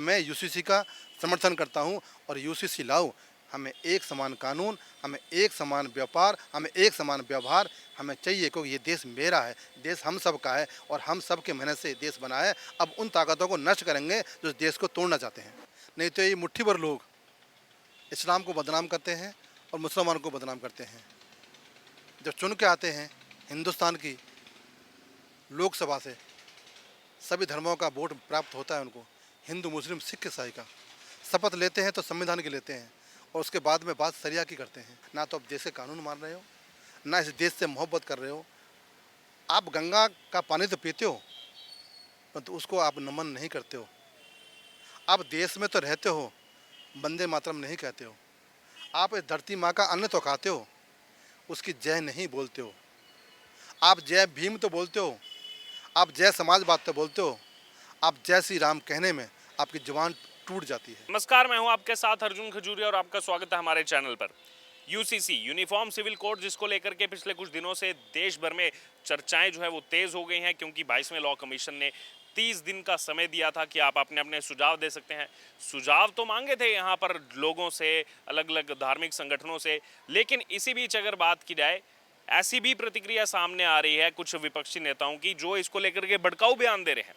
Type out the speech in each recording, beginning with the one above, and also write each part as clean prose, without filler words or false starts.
मैं यूसीसी का समर्थन करता हूं और यूसीसी लाओ। हमें एक समान कानून, हमें एक समान व्यापार, हमें एक समान व्यवहार हमें चाहिए, क्योंकि ये देश मेरा है, देश हम सब का है और हम सब के मेहनत से देश बना है। अब उन ताकतों को नष्ट करेंगे जो इस देश को तोड़ना चाहते हैं। नहीं तो ये मुट्ठी भर लोग इस्लाम को बदनाम करते हैं और मुसलमानों को बदनाम करते हैं। जब चुन के आते हैं हिंदुस्तान की लोकसभा से, सभी धर्मों का वोट प्राप्त होता है उनको, हिंदू मुस्लिम सिख ईसाई का, शपथ लेते हैं तो संविधान की लेते हैं और उसके बाद में बात सरिया की करते हैं। ना तो आप देश के कानून मान रहे हो, ना इस देश से मोहब्बत कर रहे हो। आप गंगा का पानी तो पीते हो, परंतु उसको आप नमन नहीं करते हो। आप देश में तो रहते हो, वंदे मातरम नहीं कहते हो। आप इस धरती माँ का अन्न तो खाते हो, उसकी जय नहीं बोलते हो। आप जय भीम तो बोलते हो, आप जय समाजवाद तो बोलते हो, आप जय श्री राम कहने में आपकी जुबान टूट जाती है। नमस्कार, मैं हूं आपके साथ अर्जुन खजूरिया और आपका स्वागत है हमारे चैनल पर। यूसीसी यूनिफॉर्म सिविल कोड, जिसको लेकर के पिछले कुछ दिनों से देश भर में चर्चाएं जो है वो तेज हो गई हैं, क्योंकि 22वें लॉ कमीशन ने 30 दिन का समय दिया था कि आप अपने अपने सुझाव दे सकते हैं। सुझाव तो मांगे थे यहाँ पर लोगों से, अलग अलग धार्मिक संगठनों से, लेकिन इसी बीच अगर बात की जाए, ऐसी भी प्रतिक्रिया सामने आ रही है कुछ विपक्षी नेताओं की, जो इसको लेकर के भड़काऊ बयान दे रहे हैं।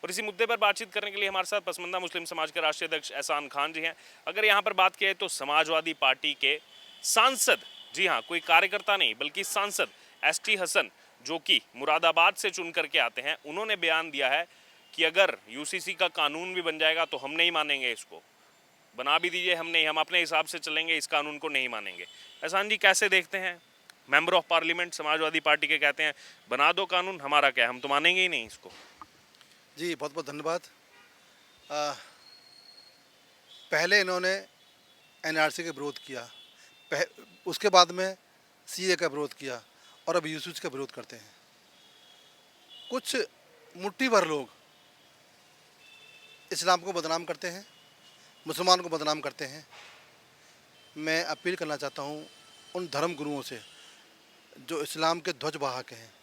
और इसी मुद्दे पर बातचीत करने के लिए हमारे साथ पसमंदा मुस्लिम समाज के राष्ट्रीय अध्यक्ष एहसान खान जी हैं। अगर यहाँ पर बात की तो समाजवादी पार्टी के सांसद, जी हाँ, कोई कार्यकर्ता नहीं बल्कि सांसद एसटी हसन, जो कि मुरादाबाद से चुन करके आते हैं, उन्होंने बयान दिया है कि अगर यूसीसी का कानून भी बन जाएगा तो हम नहीं मानेंगे, इसको बना भी दीजिए हम नहीं, हम अपने हिसाब से चलेंगे, इस कानून को नहीं मानेंगे। एहसान जी, कैसे देखते हैं? Member of parliament Samajwadi party के कहते हैं बना दो कानून, हमारा क्या, हम तो मानेंगे ही नहीं इसको। जी बहुत बहुत धन्यवाद। पहले इन्होंने एनआरसी का विरोध किया, उसके बाद में सीए का विरोध किया और अब यूसीसी का विरोध करते हैं। कुछ मुट्ठी भर लोग इस्लाम को बदनाम करते हैं, मुसलमान को बदनाम करते हैं। मैं अपील करना चाहता हूँ उन धर्म गुरुओं से जो इस्लाम के ध्वज वाहक हैं,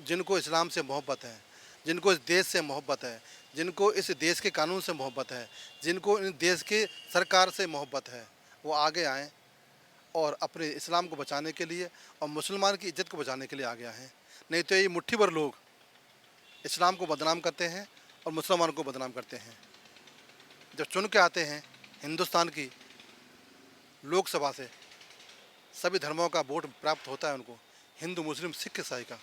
जिनको इस्लाम से मोहब्बत है, जिनको इस देश से मोहब्बत है, जिनको इस देश के कानून से मोहब्बत है, जिनको इन देश की सरकार से मोहब्बत है, वो आगे आएँ और अपने इस्लाम को बचाने के लिए और मुसलमान की इज्जत को बचाने के लिए आगे आएँ। नहीं तो ये मुट्ठी भर लोग इस्लाम को बदनाम करते हैं और मुसलमानों को बदनाम करते हैं। जब चुन के आते हैं हिंदुस्तान की लोकसभा से, सभी धर्मों का वोट प्राप्त होता है उनको, हिंदू मुस्लिम सिख ईसाई का,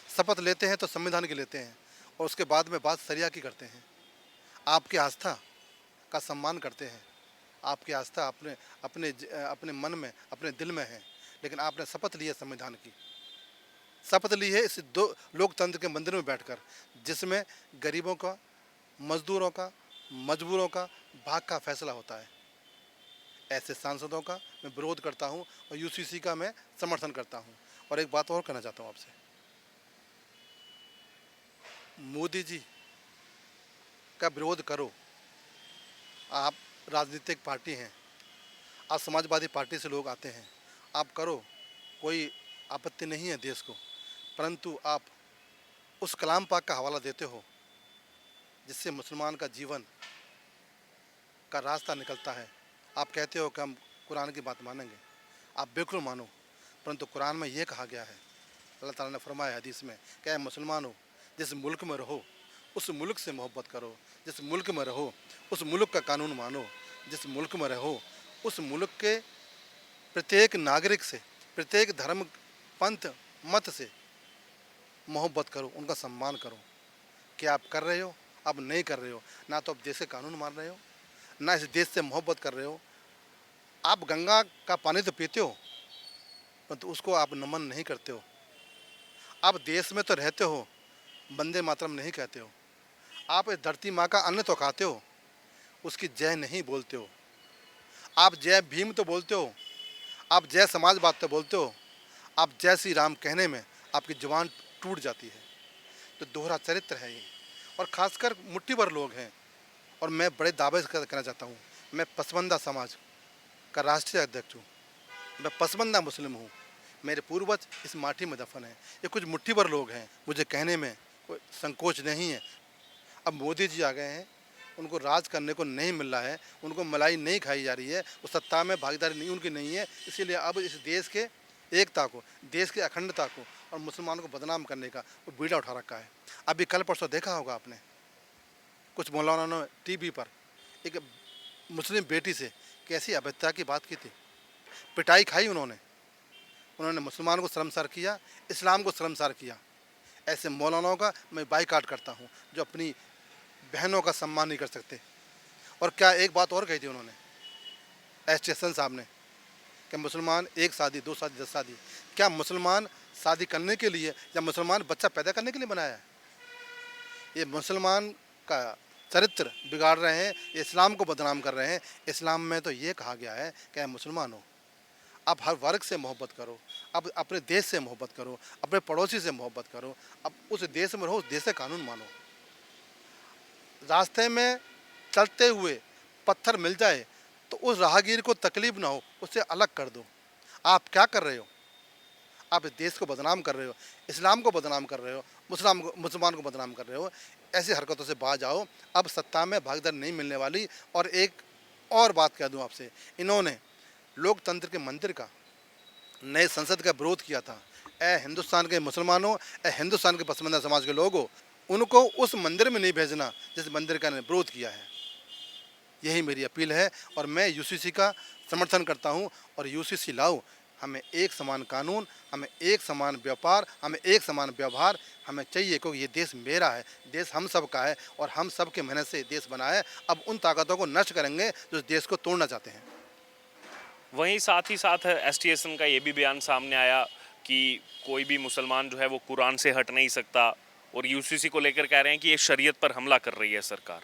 शपथ लेते हैं तो संविधान की लेते हैं और उसके बाद में बात सरिया की करते हैं। आपकी आस्था का सम्मान करते हैं, आपकी आस्था अपने अपने अपने मन में, अपने दिल में है, लेकिन आपने शपथ ली है संविधान की, शपथ ली है इस दो लोकतंत्र के मंदिर में बैठकर, जिसमें गरीबों का, मजदूरों का, मजबूरों का भाग का फैसला होता है। ऐसे सांसदों का मैं विरोध करता हूं और यूसीसी का मैं समर्थन करता हूं। और एक बात और कहना चाहता हूं आपसे, मोदी जी का विरोध करो। आप राजनीतिक पार्टी हैं, आप समाजवादी पार्टी से लोग आते हैं, आप करो, कोई आपत्ति नहीं है देश को, परंतु आप उस कलाम पाक का हवाला देते हो जिससे मुसलमान का जीवन का रास्ता निकलता है। आप कहते हो कि हम कुरान की बात मानेंगे, आप बिल्कुल मानो, परंतु कुरान में ये कहा गया है, अल्लाह ताला ने फरमाया हदीस में, क्या मुसलमान हो, जिस मुल्क में रहो उस मुल्क से मोहब्बत करो, जिस मुल्क में रहो उस मुल्क का कानून मानो, जिस मुल्क में रहो उस मुल्क के प्रत्येक नागरिक से, प्रत्येक धर्म, पंथ, मत से मोहब्बत करो, उनका सम्मान करो। क्या आप कर रहे हो? आप नहीं कर रहे हो। ना तो आप देश के कानून मान रहे हो, ना इस देश से मोहब्बत कर रहे हो। आप गंगा का पानी तो पीते हो, परंतु उसको आप नमन नहीं करते हो। आप देश में तो रहते हो, वंदे मातरम नहीं कहते हो। आप इस धरती माँ का अन्न तो खाते हो, उसकी जय नहीं बोलते हो। आप जय भीम तो बोलते हो, आप जय समाजवाद तो बोलते हो, आप जय श्री राम कहने में आपकी जुबान टूट जाती है। तो दोहरा चरित्र है ये, और ख़ासकर मुट्ठी भर लोग हैं। और मैं बड़े दावे से कहना चाहता हूँ, मैं पसमंदा समाज का राष्ट्रीय अध्यक्ष हूँ, मैं पसमंदा मुस्लिम हूँ, मेरे पूर्वज इस माटी में दफन है। ये कुछ मुट्ठी भर लोग हैं, मुझे कहने में कोई संकोच नहीं है। अब मोदी जी आ गए हैं, उनको राज करने को नहीं मिल रहा है, उनको मलाई नहीं खाई जा रही है, वो सत्ता में भागीदारी नहीं उनकी नहीं है, इसीलिए अब इस देश के एकता को, देश की अखंडता को और मुसलमानों को बदनाम करने का वो बीड़ा उठा रखा है। अभी कल परसों देखा होगा आपने, कुछ मौलाना ने टीवी पर एक मुस्लिम बेटी से कैसी अभद्रता की बात की थी, पिटाई खाई उन्होंने। उन्होंने मुसलमान को शर्मसार किया, इस्लाम को शर्मसार किया। ऐसे मौलानाओं का मैं बाइकाट करता हूँ जो अपनी बहनों का सम्मान नहीं कर सकते। और क्या एक बात और कही थी उन्होंने, एसटीएसन साहब ने, कि मुसलमान एक शादी, दो शादी, 10 शादी। क्या मुसलमान शादी करने के लिए या मुसलमान बच्चा पैदा करने के लिए बनाया है? ये मुसलमान का चरित्र बिगाड़ रहे हैं, इस्लाम को बदनाम कर रहे हैं। इस्लाम में तो ये कहा गया है कि मुसलमान हो, आप हर वर्ग से मोहब्बत करो, अब अपने देश से मोहब्बत करो, अपने पड़ोसी से मोहब्बत करो, अब उस देश में रहो, उस देश से कानून मानो। रास्ते में चलते हुए पत्थर मिल जाए तो उस राहगीर को तकलीफ ना हो, उससे अलग कर दो। आप क्या कर रहे हो? आप इस देश को बदनाम कर रहे हो, इस्लाम को बदनाम कर रहे हो, मुसलमान को बदनाम कर रहे हो। ऐसी हरकतों से बाज आओ, अब सत्ता में भागीदारी नहीं मिलने वाली। और एक और बात कह दूं आपसे, इन्होंने लोकतंत्र के मंदिर का, नए संसद का विरोध किया था। ए हिंदुस्तान के मुसलमानों, ए हिंदुस्तान के पसमानदा समाज के लोगों, उनको उस मंदिर में नहीं भेजना जिस मंदिर का इन्होंने विरोध किया है। यही मेरी अपील है और मैं यूसीसी का समर्थन करता हूं। और यूसीसी लाओ, हमें एक समान कानून, हमें एक समान व्यापार, हमें एक समान व्यवहार हमें चाहिए, क्योंकि ये देश मेरा है, देश हम सब का है और हम सब के मेहनत से देश बना है। अब उन ताकतों को नष्ट करेंगे जो इस देश को तोड़ना चाहते हैं। वहीं साथ ही साथ एसटीएसन का ये भी बयान सामने आया कि कोई भी मुसलमान जो है वो कुरान से हट नहीं सकता, और यूसीसी को लेकर कह रहे हैं कि ये शरीयत पर हमला कर रही है सरकार।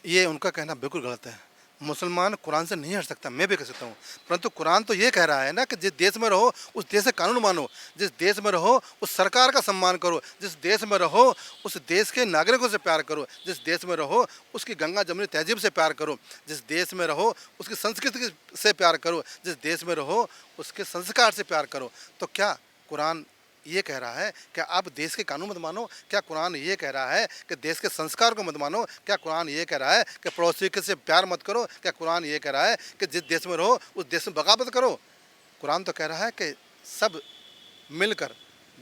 ये उनका कहना बिल्कुल गलत है। मुसलमान कुरान से नहीं हट सकता, मैं भी कह सकता हूँ, परंतु कुरान तो ये कह रहा है ना कि जिस देश में रहो उस देश से कानून मानो, जिस देश में रहो उस सरकार का सम्मान करो, जिस देश में रहो उस देश के नागरिकों से प्यार करो, जिस देश में रहो उसकी गंगा जमुनी तहजीब से प्यार करो, जिस देश में रहो उसकी संस्कृति से प्यार करो, जिस देश में रहो उसके संस्कार से प्यार करो। तो क्या कुरान ये कह रहा है कि आप देश के कानून मत मानो? क्या कुरान ये कह रहा है कि देश के संस्कार को मत मानो? क्या कुरान ये कह रहा है कि पड़ोसी के से प्यार मत करो? क्या कुरान ये कह रहा है कि जिस देश में रहो उस देश में बगावत करो? कुरान तो कह रहा है कि सब मिलकर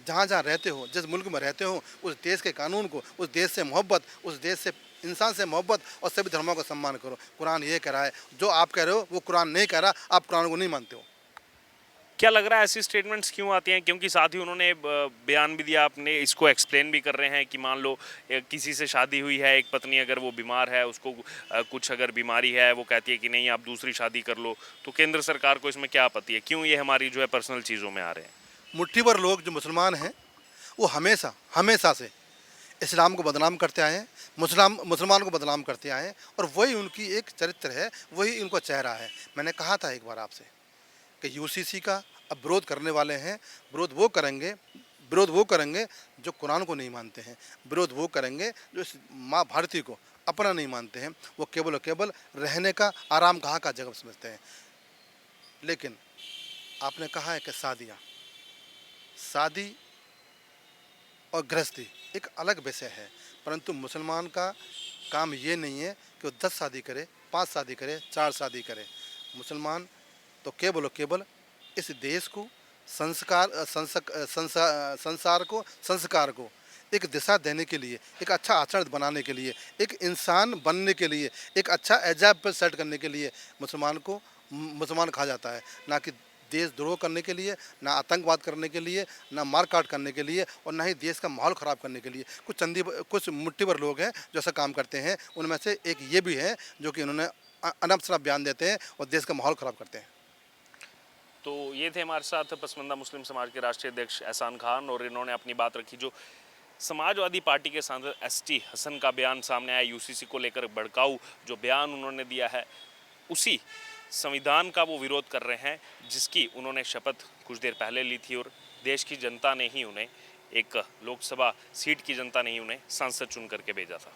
जहाँ जहाँ रहते हो, जिस मुल्क में रहते हो, उस देश के कानून को, उस देश से मोहब्बत, उस देश से इंसान से मोहब्बत और सभी धर्मों का सम्मान करो। कुरान ये कह रहा है। जो आप कह रहे हो वो कुरान नहीं कह रहा, आप कुरान को नहीं मानते हो। क्या लग रहा है ऐसी स्टेटमेंट्स क्यों आती हैं? क्योंकि साथ ही उन्होंने बयान भी दिया, अपने इसको एक्सप्लेन भी कर रहे हैं कि मान लो किसी से शादी हुई है, एक पत्नी अगर वो बीमार है, उसको कुछ अगर बीमारी है, वो कहती है कि नहीं आप दूसरी शादी कर लो, तो केंद्र सरकार को इसमें क्या आपत्ति है? क्यों ये हमारी जो है पर्सनल चीज़ों में आ रहे हैं? मुट्ठी भर लोग जो मुसलमान हैं वो हमेशा हमेशा से इस्लाम को बदनाम करते आए हैं, मुसलमान को बदनाम करते आए हैं, और वही उनकी एक चरित्र है, वही उनका चेहरा है। मैंने कहा था एक बार आपसे कि यूसीसी का अब विरोध करने वाले हैं, विरोध वो करेंगे जो कुरान को नहीं मानते हैं, विरोध वो करेंगे जो इस माँ भारती को अपना नहीं मानते हैं। वो केवल और केवल रहने का, आराम कहाँ का जगह समझते हैं। लेकिन आपने कहा है कि शादी और गृहस्थी एक अलग विषय है, परंतु मुसलमान का काम ये नहीं है कि वो 10 शादी करे, 5 शादी करे, 4 शादी करे। मुसलमान तो केवल और केवल इस देश को, संस्कार को एक दिशा देने के लिए, एक अच्छा आचरण बनाने के लिए, एक इंसान बनने के लिए, एक अच्छा एग्जाम्पल सेट करने के लिए मुसलमान कहा जाता है, ना कि देशद्रोह करने के लिए, ना आतंकवाद करने के लिए, ना मारकाट करने के लिए, और ना ही देश का माहौल ख़राब करने के लिए। कुछ मुट्ठी भर लोग हैं जो ऐसा काम करते हैं। उनमें से एक ये भी है जो कि उन्होंने अनबसरा बयान देते हैं और देश का माहौल ख़राब करते हैं। तो ये थे हमारे साथ पसमानदा मुस्लिम समाज के राष्ट्रीय अध्यक्ष एहसान खान, और इन्होंने अपनी बात रखी जो समाजवादी पार्टी के सांसद एसटी हसन का बयान सामने आया यूसीसी को लेकर, भड़काऊ जो बयान उन्होंने दिया है, उसी संविधान का वो विरोध कर रहे हैं जिसकी उन्होंने शपथ कुछ देर पहले ली थी, और देश की जनता ने ही उन्हें, एक लोकसभा सीट की जनता ने ही उन्हें सांसद चुन करके भेजा था।